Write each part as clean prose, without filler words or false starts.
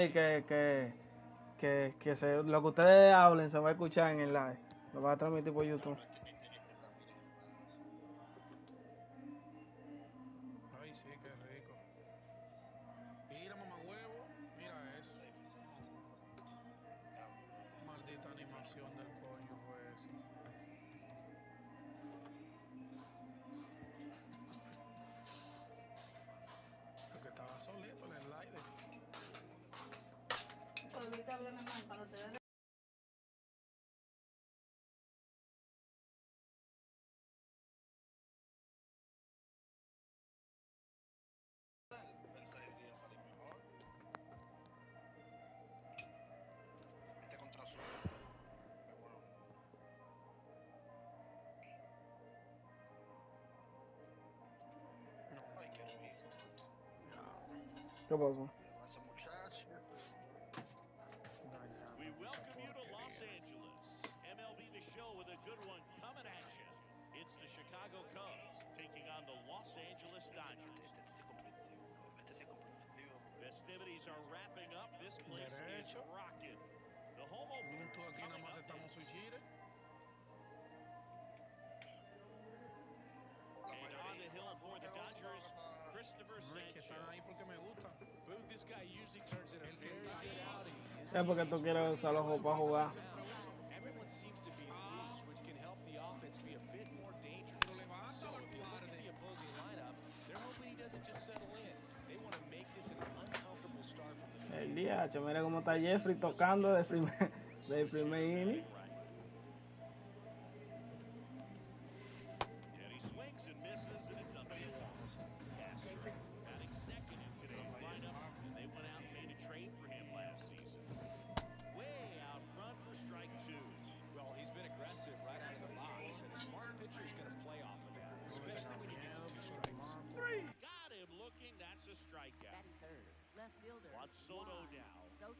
Que, lo que ustedes hablen se va a escuchar en el live. Lo va a transmitir por YouTube. Ay, sí, qué rico. Mira, mamá huevo. Mira eso. Maldita animación del coño fue eso. Porque estaba solito en el slide. Ahorita hablan mal cuando te den. ¿Qué pasó? We welcome you to Los Angeles. MLB The Show with a good one coming at you. It's the Chicago Cubs taking on the Los Angeles Dodgers. Festivities are wrapping up. This place is rocking. The home opener is coming up. And on the hill for the Dodgers, Christopher Sanchez. Booth, this guy usually turns in a very good outing. Es porque tú quieres usar los ojos para jugar. Everyone seems to be loose, which can help the offense be a bit more dangerous. So if you look at the opposing lineup, they're hoping he doesn't just settle in. They want to make this an uncomfortable start from the beginning. El día, mira cómo está Jeffrey tocando del primer inning. And he swings and misses, and it's up to Castro. Batting second in today's lineup, and they went out and made a trade for him last season. Way out front for strike two. Well, he's been aggressive right out of the box, and a smart pitcher is going to play off of that, especially when you get to 2 strikes. Got him looking. That's a strikeout. Batting third, left fielder. Juan Soto now. Soto.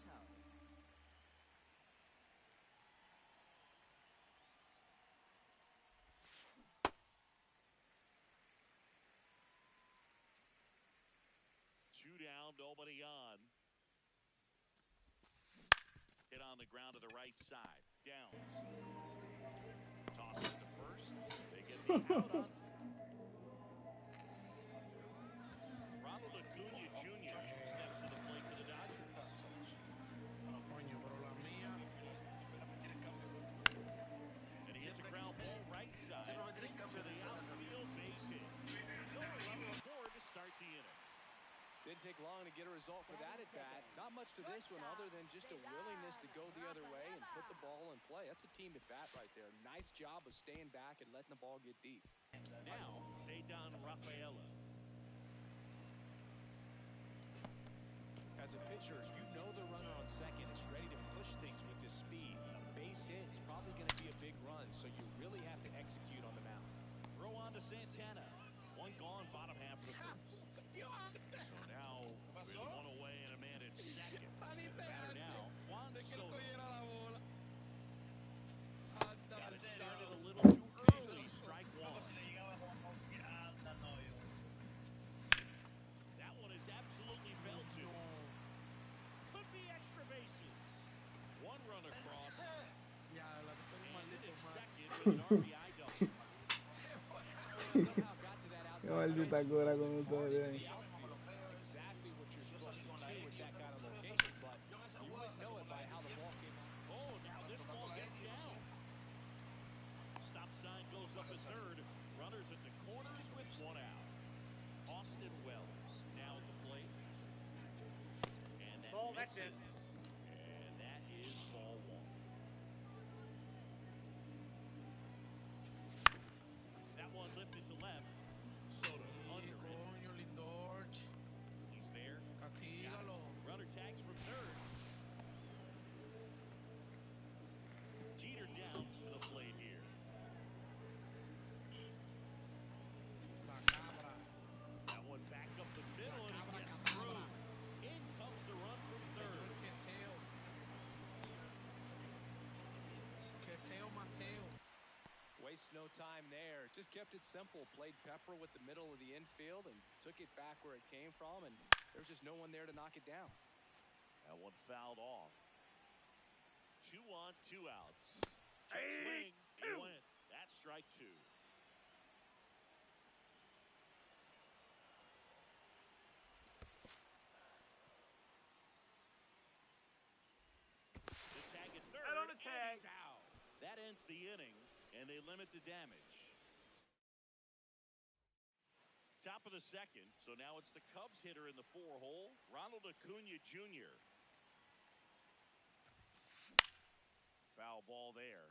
Two down, nobody on. Hit on the ground to the right side. Downs. Tosses to first. They get the out on. Ronald Acuna Jr. steps to the plate for the Dodgers. And he hits a ground ball right side to the outfield base hit. So a run aboard to start the inning. Didn't take long to get a result for that at bat. Not much to this one other than just a willingness to go the other way and put the ball in play. That's a team at bat right there. Nice job of staying back and letting the ball get deep. Now, Cedar Rafaela. As a pitcher, you know the runner on second is ready to push things with his speed. A base hit is probably going to be a big run, so you really have to execute on the mound. Throw on to Santana. One gone, bottom half of the first. So now, with one away and a man at second. And the batter now, Juan Soto. Got it started a little too early. Strike one. That one is absolutely belted. Could be extra bases. One run across. And in second with an RBI double. Somehow got to that outside. Qué maldita cura con ustedes. Exactly what you're supposed to do with that kind of location, but you wouldn't know it by how the ball came out. Oh, now this ball gets down. Stop sign goes up at third. Runners at the corners with one out. Austin Wells now at the plate. And that ball misses. And that is ball one. That one lifted to left. Soto under it. He's there. He's got it. Runner tags from third. Jeter Downs to the plate here. That one back up the middle and he gets through. In comes the run from third. Waste no time there. Just kept it simple. Played pepper with the middle of the infield and took it back where it came from, and there's just no one there to knock it down. That one fouled off. 2 on, 2 outs. Check swing. He went. That's strike 2. The tag at third. Right on the tag. And he's out. That ends the inning, and they limit the damage. Top of the second, so now it's the Cubs hitter in the 4-hole, Ronald Acuna Jr. Foul ball there.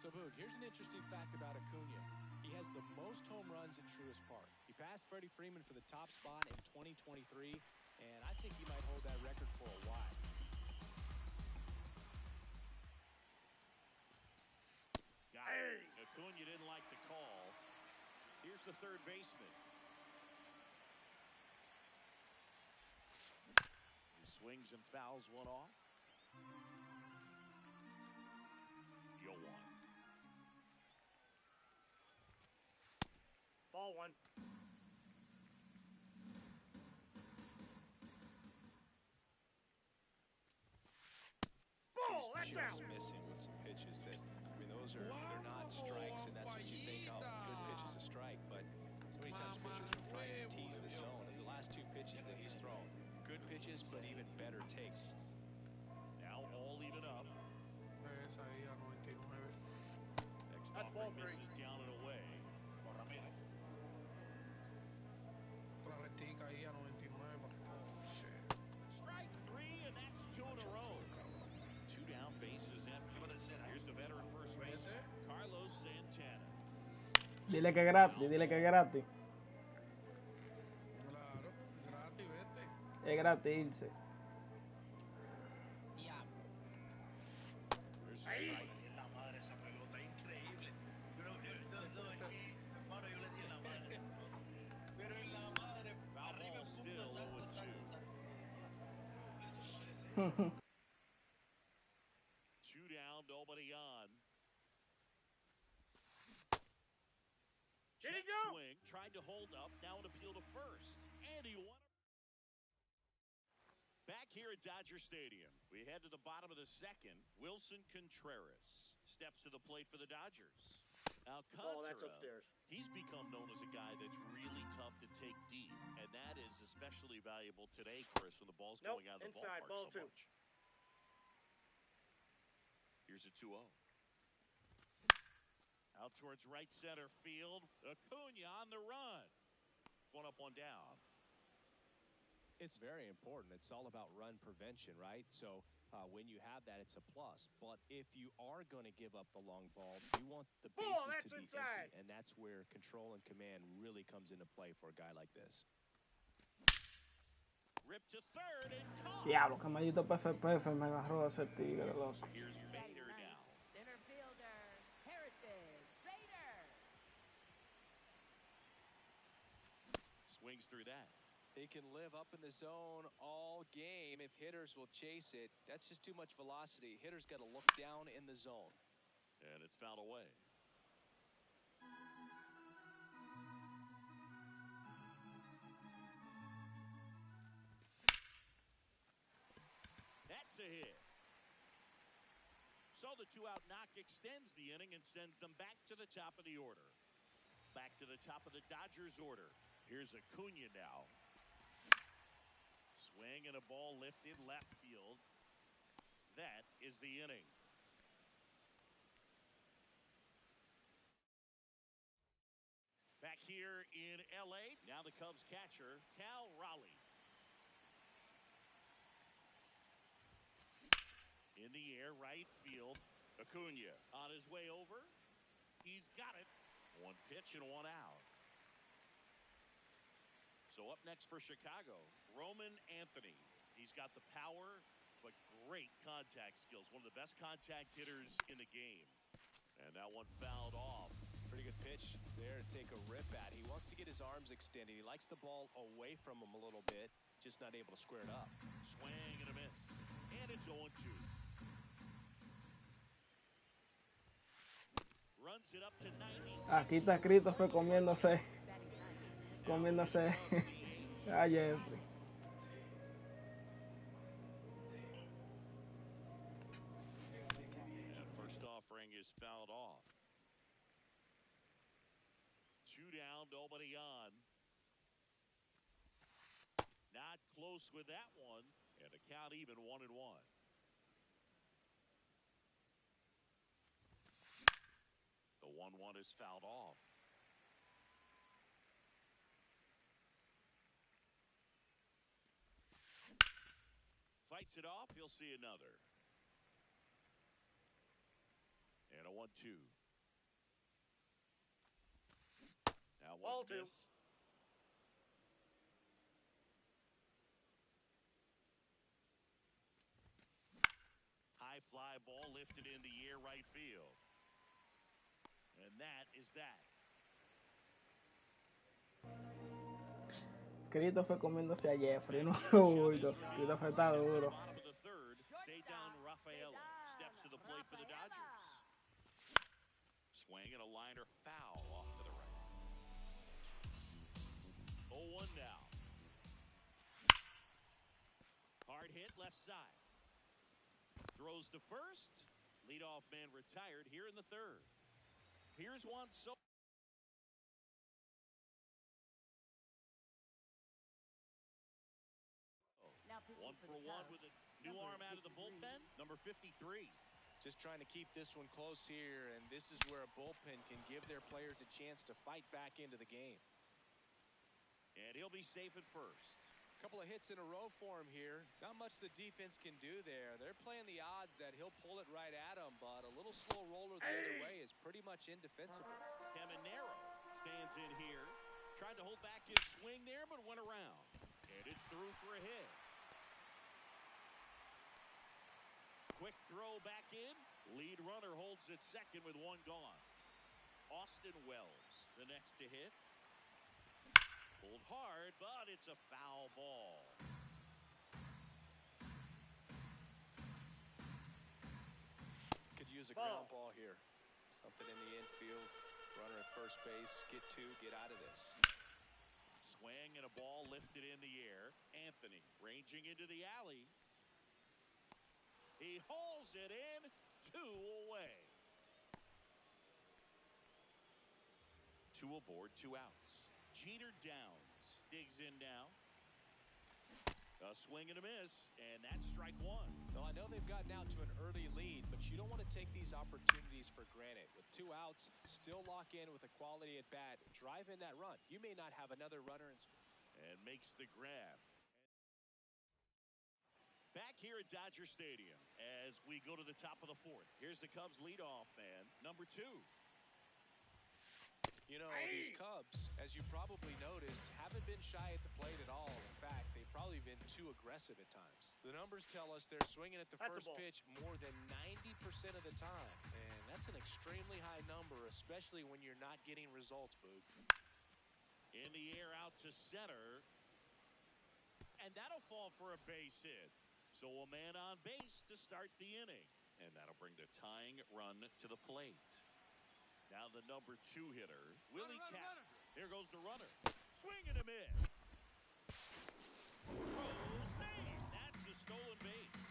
So, Boog, here's an interesting fact about Acuna. He has the most home runs at Truist Park. He passed Freddie Freeman for the top spot in 2023, and I think he might hold that record for a while. Got it. Acuna didn't like the call. Here's the third baseman. He swings and fouls one off. Yo one. Ball one. Ball, that's Just out. missing with some pitches that, I mean, they're not strikes, and that's what you think, oh, good pitch is a strike, but so many times pitchers are trying to tease the zone. And the last 2 pitches that he's thrown, good pitches, but even better takes. Now all even up. Es ahí a 99. Next That's ball offering 3. misses down and away. Otra rectica ahí a 99. Oh, shit. Strike 3, and that's 2 in a row. 2 down, bases empty. Here's the veteran first baseman, Carlos Santana. Dile que es gratis, dile que es gratis. Claro, gratis, vete. Es gratis irse. There's a strike. La madre, esa pelota increíble. Pero no, es que, hermano, yo le di en la madre. Pero en la madre, Foul arriba, ball still punta, salto, 0-2. salto. 2 down, nobody on. Did he Check go? swing, tried to hold up, now an appeal to first. And he won. Back here at Dodger Stadium, we head to the bottom of the second. Wilson Contreras steps to the plate for the Dodgers. Alcantara, Oh, that's upstairs. he's become known as a guy that's really tough to take deep, and that is especially valuable today, Chris, when the ball's Nope, going out of the inside, ballpark ball so 2. much. Here's a 2-0. Out towards right center field. Acuna on the run. 1 up, 1 down. It's very important. It's all about run prevention, right? So when you have that, it's a plus. But if you are going to give up the long ball, you want the bases that's to be inside. empty. And that's where control and command really comes into play for a guy like this. Ripped to third and caught. Diablo, que maldito PFPF me agarró ese tigre, loco. So here's Bader now. Center fielder, Harrison, Bader. Swings through that. He can live up in the zone all game if hitters will chase it. That's just too much velocity. Hitters got to look down in the zone. And it's fouled away. That's a hit. So the 2-out knock extends the inning and sends them back to the top of the order. Back to the top of the Dodgers order. Here's Acuna now. Swing and a ball lifted left field. That is the inning. Back here in L.A., now the Cubs catcher, Cal Raleigh. In the air, right field. Acuna on his way over. He's got it. 1 pitch and 1 out. So up next for Chicago, Roman Anthony. He's got the power, but great contact skills. One of the best contact hitters in the game. And that one fouled off. Pretty good pitch there to take a rip at. He wants to get his arms extended. He likes the ball away from him a little bit, just not able to square it up. Swing and a miss. And it's 0-2. Runs it up to 90. Aquí está Christopher comiéndose a Jeffrey. is fouled off. 2 down, nobody on. Not close with that one, and a count even 1-1. The 1-1 is fouled off. Fights it off. He'll see another. And a 1-2. Now one missed. High fly ball lifted in the air right field. And that is that. Christopher comiéndose a Jeffrey, no. Uy, Christopher está duro. Bottom of the third, stay down Rafaela. Steps to the plate for the Dodgers. Swing and a liner foul off to the right. 0-1 now. Hard hit left side. Throws to first. Leadoff man retired here in the third. Here's one. So one for one with a new arm out of the bullpen, number 53. Just trying to keep this one close here, and this is where a bullpen can give their players a chance to fight back into the game. And he'll be safe at first. A couple of hits in a row for him here. Not much the defense can do there. They're playing the odds that he'll pull it right at him, but a little slow roller the other way is pretty much indefensible. Caminero stands in here. Tried to hold back his swing there, but went around. And it's through for a hit. Quick throw back in. Lead runner holds at second with one gone. Austin Wells, the next to hit. Pulled hard, but it's a foul ball. Could use a ground ball here. Something in the infield. Runner at first base. Get two. Get out of this. Swing and a ball lifted in the air. Anthony ranging into the alley. He hauls it in. 2 away. 2 aboard, 2 outs. Jeter Downs digs in now. A swing and a miss, and that's strike one. Well, I know they've gotten out to an early lead, but you don't want to take these opportunities for granted. With 2 outs, still lock in with a quality at bat. Drive in that run. You may not have another runner in score. And makes the grab. Back here at Dodger Stadium as we go to the top of the 4th. Here's the Cubs leadoff man, number 2. You know, these Cubs, as you probably noticed, haven't been shy at the plate at all. In fact, they've probably been too aggressive at times. The numbers tell us they're swinging at the first pitch more than 90% of the time. And that's an extremely high number, especially when you're not getting results, Boog. In the air out to center. And that'll fall for a base hit. So a man on base to start the inning. And that'll bring the tying run to the plate. Now the number 2 hitter, Willie Castro. Here goes the runner. Swing and a miss. Throw, save. That's a stolen base.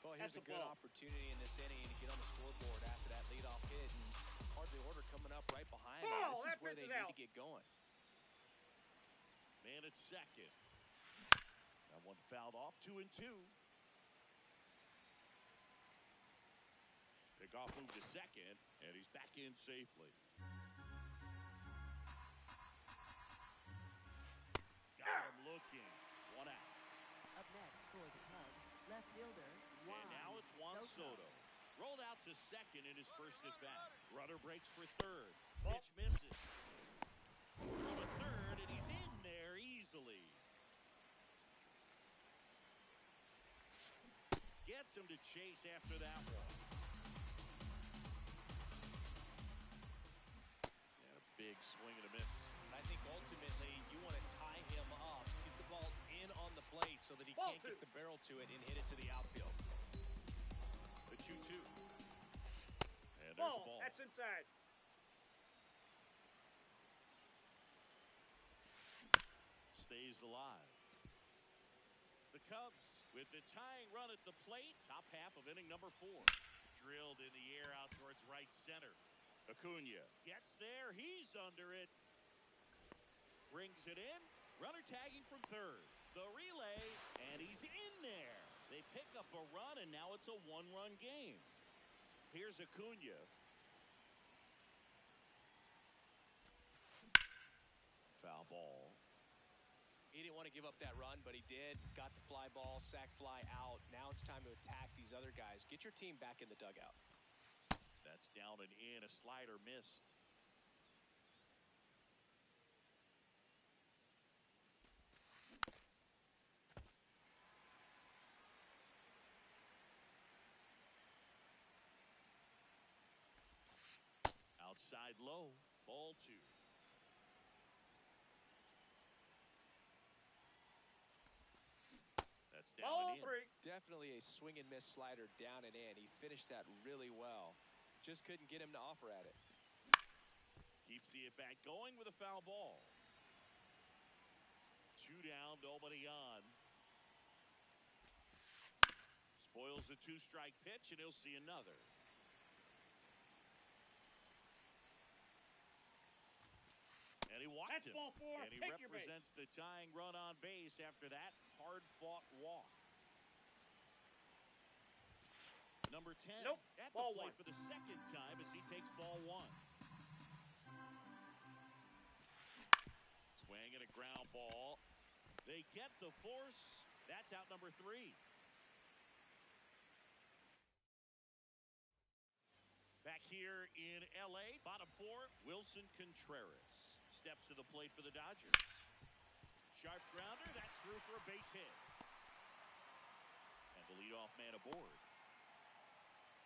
Well, here's a good opportunity in this inning to get on the scoreboard after that leadoff hit. And hardly order coming up right behind them. This is where they need to get going. Man at second. That one fouled off. 2-2. Pickoff moved to second, and he's back in safely. Got him looking. 1 out. Up next for the Cubs, left fielder Juan. And now it's Juan Soto. Rolled out to second in his first at bat. Runner breaks for third. Pitch misses. Throw to third, and he's in there easily. Gets him to chase after that one. And a big swing and a miss. I think ultimately you want to tie him up, get the ball in on the plate so that he can't get the barrel to it and hit it to the outfield. The 2-2. And there's the ball. That's inside. Stays alive. The Cubs With the tying run at the plate, top half of inning number 4. Drilled in the air out towards right center. Acuna gets there. He's under it. Brings it in. Runner tagging from third. The relay, and he's in there. They pick up a run, and now it's a one-run game. Here's Acuna. Foul ball. He didn't want to give up that run, but he did. Got the fly ball, sac fly out. Now it's time to attack these other guys. Get your team back in the dugout. That's down and in. A slider missed. Outside low. Ball 2. That's down Ball and in. 3. Definitely a swing and miss slider down and in. He finished that really well. Just couldn't get him to offer at it. Keeps the at-bat going with a foul ball. 2 down, nobody on. Spoils the 2-strike pitch, and he'll see another. And he walked That's him. ball 4. And he Pick your bait. represents the tying run on base after that hard-fought walk. Number 10 Nope. at Ball the plate 1. for the second time as he takes ball 1. Swing and a ground ball. They get the force. That's out number 3. Back here in L.A., bottom 4, Wilson Contreras steps to the plate for the Dodgers. Sharp grounder, that's through for a base hit. And the leadoff man aboard.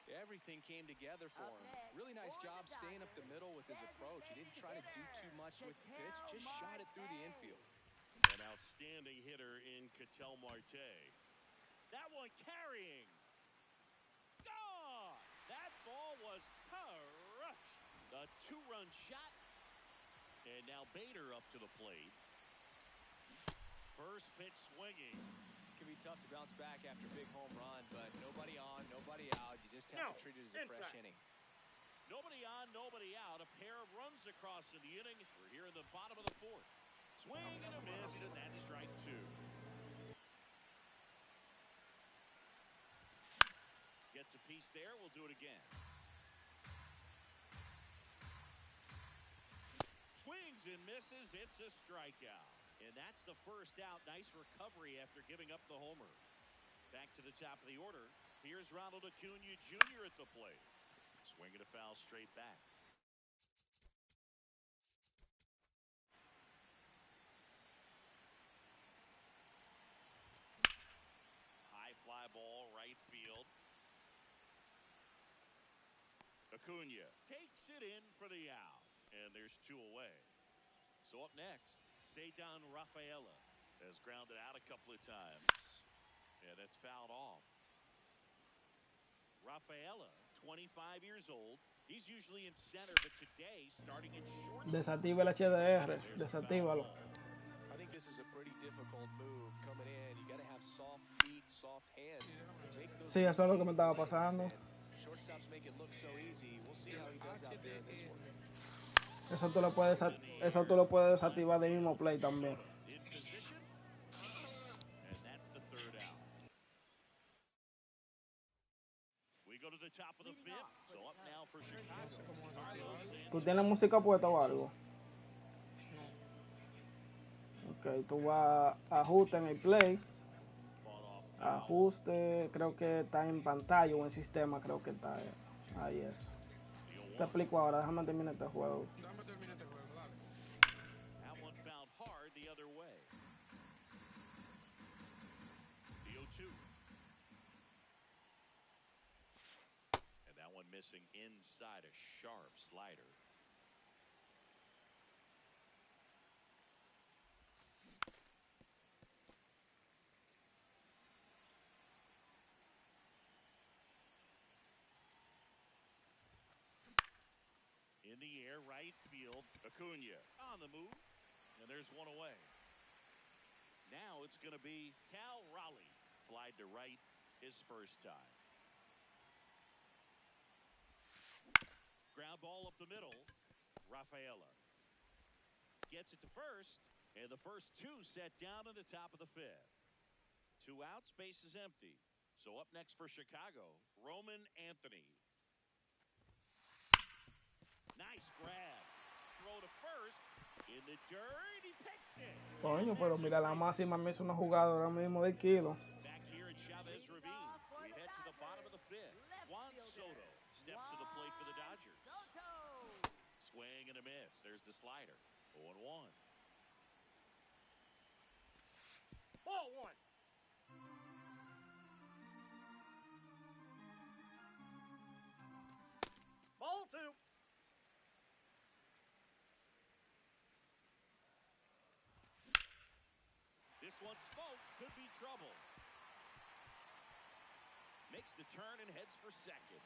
Everything came together for him. Really nice job staying up the middle with his approach. He didn't try to do too much with the pitch, just shot it through the infield. An outstanding hitter in Ketel Marte. That one carrying. Gone! That ball was crushed. The 2-run shot. And now Bader up to the plate. First pitch swinging. It can be tough to bounce back after a big home run, but nobody on, nobody out. You just have to treat it as a fresh inning. Nobody on, nobody out. A pair of runs across in the inning. We're here in the bottom of the 4th. Swing and a miss, and that's strike 2. Gets a piece there. We'll do it again. Swings and misses. It's a strikeout. And that's the first out. Nice recovery after giving up the homer. Back to the top of the order. Here's Ronald Acuna Jr. at the plate. Swinging a foul straight back. High fly ball, right field. Acuna takes it in for the out. And there's 2 away. So up next, Cedar Rafaela has grounded out a couple of times. And that's fouled off. Rafaela, 25 years old. He's usually in center, but today starting in short. Desactiva el HDR. Desactívalo. I think this is a pretty difficult move coming in. You got to have soft feet, soft hands. Sí, eso es lo que me estaba pasando. Shortstops make it look so easy. We'll see how he does out there in this one. Eso tú lo puedes desactivar del mismo play también. In position. And that's the 3rd out. We go to the top of the 5th. So up now for Chicago. ¿Tú tienes música puesta o algo? Ok, tú vas a ajuste en el play. Ajuste, creo que está en pantalla o en sistema, creo que está ahí eso. Te explico ahora, déjame terminar este juego. Dame terminar este juego, dale. That one found hard the other way. The 0-2. And that one missing inside a sharp slider. In the air, right field. Acuna on the move. And there's one away. Now it's going to be Cal Raleigh. flied to right his first time. Ground ball up the middle. Rafaela gets it to first, and the first two set down in the top of the fifth. 2 outs, base is empty. So up next for Chicago, Roman Anthony. Nice grab. Throw to first. In the dirt, he picks it. Coño, pero mira, la máxima me hizo una jugada ahora mismo de kilo. Back here at Chavez Ravine, we head to the bottom of the fifth. Juan Soto steps to the plate for the Dodgers. Swing and a miss. There's the slider. 0-1. Ball one. Ball two. This one smoked, could be trouble. Makes the turn and heads for second.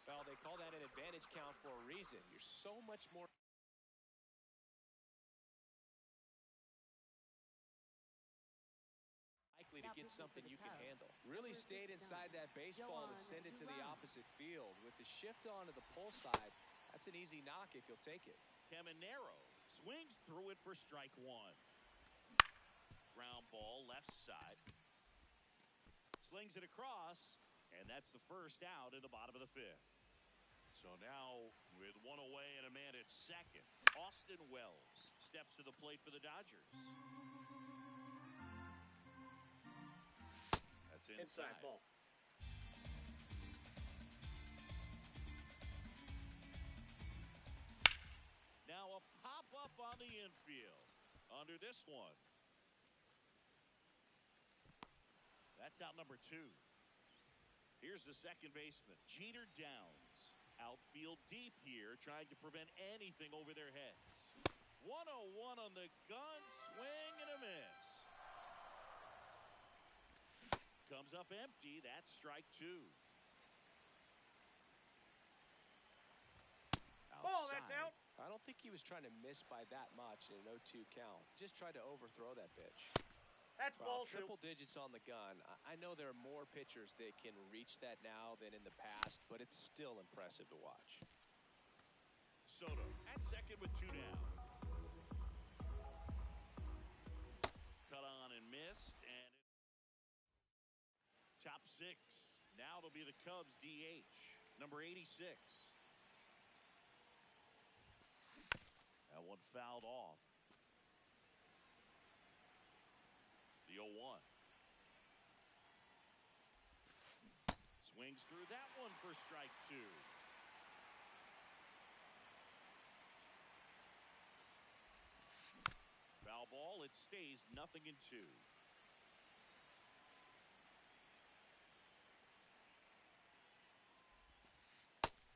Well, they call that an advantage count for a reason. You're so much more likely to get something you can handle. Really stayed inside that baseball to send it to the opposite field. With the shift onto the pull side, that's an easy knock if you'll take it. Caminero swings through it for strike one. Ground ball left side. Slings it across, and that's the first out in the bottom of the fifth. So now, with one away and a man at second, Austin Wells steps to the plate for the Dodgers. That's inside ball. Now a pop-up on the infield. Under this one. That's out number 2. Here's the second baseman, Jeter Downs. Outfield deep here, trying to prevent anything over their heads. 1-0-1 on the gun, swing and a miss. Comes up empty, that's strike 2. Ball, that's out. I don't think he was trying to miss by that much in an 0-2 count. Just tried to overthrow that pitch. That's Well, ball two. triple digits on the gun. I know there are more pitchers that can reach that now than in the past, but it's still impressive to watch. Soto at second with 2 down. Cut on and missed, and top 6. Now it'll be the Cubs DH, number 86. That one fouled off. The 0-1. Swings through that one for strike 2. Foul ball, it stays 0-2.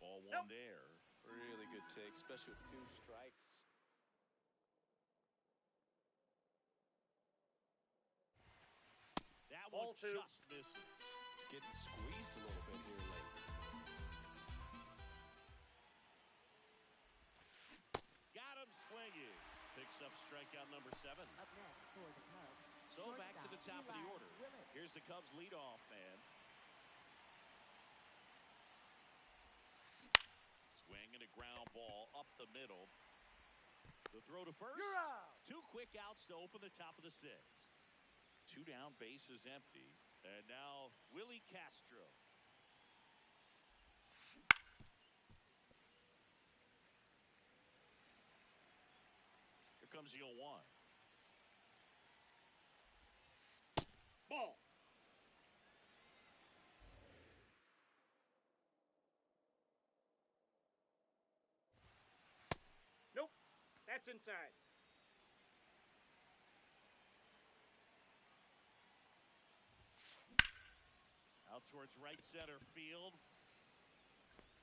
Ball one there. Really good take, especially with 2 strikes. That Ball one two. just misses. It's getting squeezed a little bit here late. Got him swinging. Picks up strikeout number 7. Up next for the Cubs. So back to the top of the order. Willis. Here's the Cubs leadoff man. Swing and a ground ball up the middle. The throw to first. You're out. 2 quick outs to open the top of the 6th. 2 down, base is empty. And now Willie Castro. Here comes the 0-1. Ball. Nope. That's inside. Out towards right center field.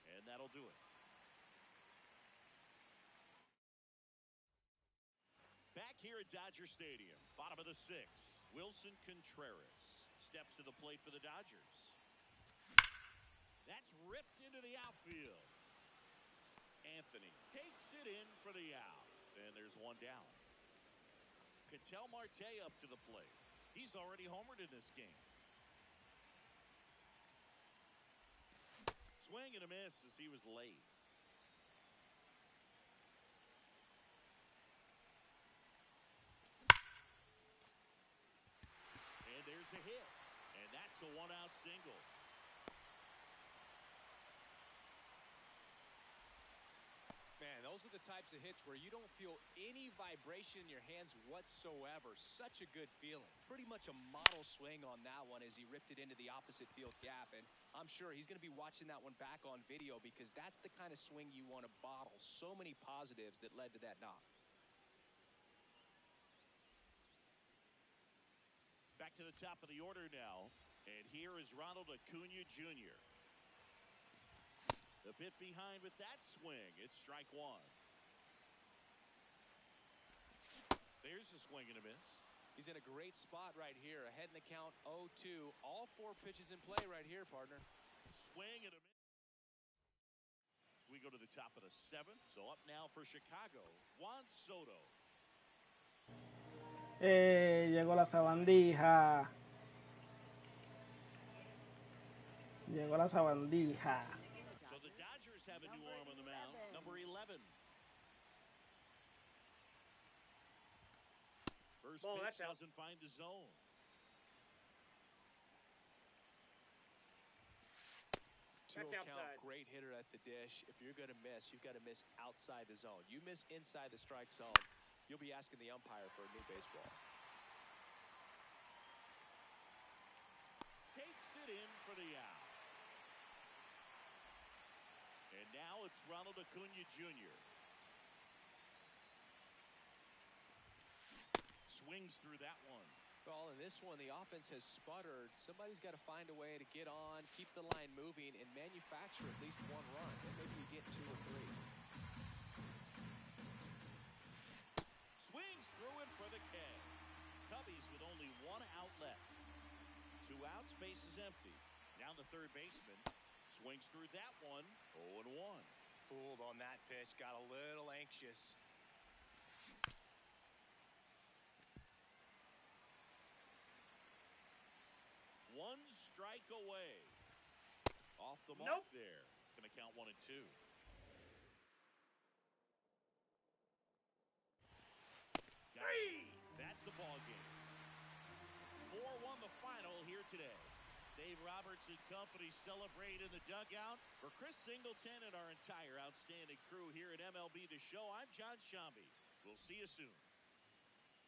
And that'll do it. Back here at Dodger Stadium, bottom of the 6th, Wilson Contreras steps to the plate for the Dodgers. That's ripped into the outfield. Anthony takes it in for the out. And there's one down. Ketel Marte up to the plate. He's already homered in this game. Swing and a miss as he was late. And there's a hit. And that's a one-out single. Man, those are the types of hits where you don't feel any vibration in your hands whatsoever. Such a good feeling. Pretty much a model swing on that one as he ripped it into the opposite field gap. And I'm sure he's going to be watching that one back on video because that's the kind of swing you want to bottle. So many positives that led to that knock. Back to the top of the order now. And here is Ronald Acuna Jr. A bit behind with that swing. It's strike one. There's a swing and a miss. He's in a great spot right here. Ahead in the count 0-2. All 4 pitches in play right here, partner. Swing and a miss. We go to the top of the 7th. So up now for Chicago, Juan Soto. Llegó la sabandija. Llegó la sabandija. So the Dodgers have a new arm on the mound, number 11. First pitch doesn't find the zone. Two count, great hitter at the dish. If you're going to miss, you've got to miss outside the zone. You miss inside the strike zone, you'll be asking the umpire for a new baseball. Takes it in for the out. And now it's Ronald Acuna Jr. Swings through that one. Well, in this one, the offense has sputtered. Somebody's got to find a way to get on, keep the line moving, and manufacture at least 1 run. Then maybe you get 2 or 3. Swings through it for the K. Cubbies with only 1 out left. 2 outs, base is empty. Now the third baseman swings through that one. 0-1. Fooled on that pitch. Got a little anxious. One strike away. Off the mark there. Going to count 1 and 2. That's the ball game. 4-1 the final here today. Dave Roberts and company celebrate in the dugout. For Chris Singleton and our entire outstanding crew here at MLB The Show, I'm John Shambi. We'll see you soon.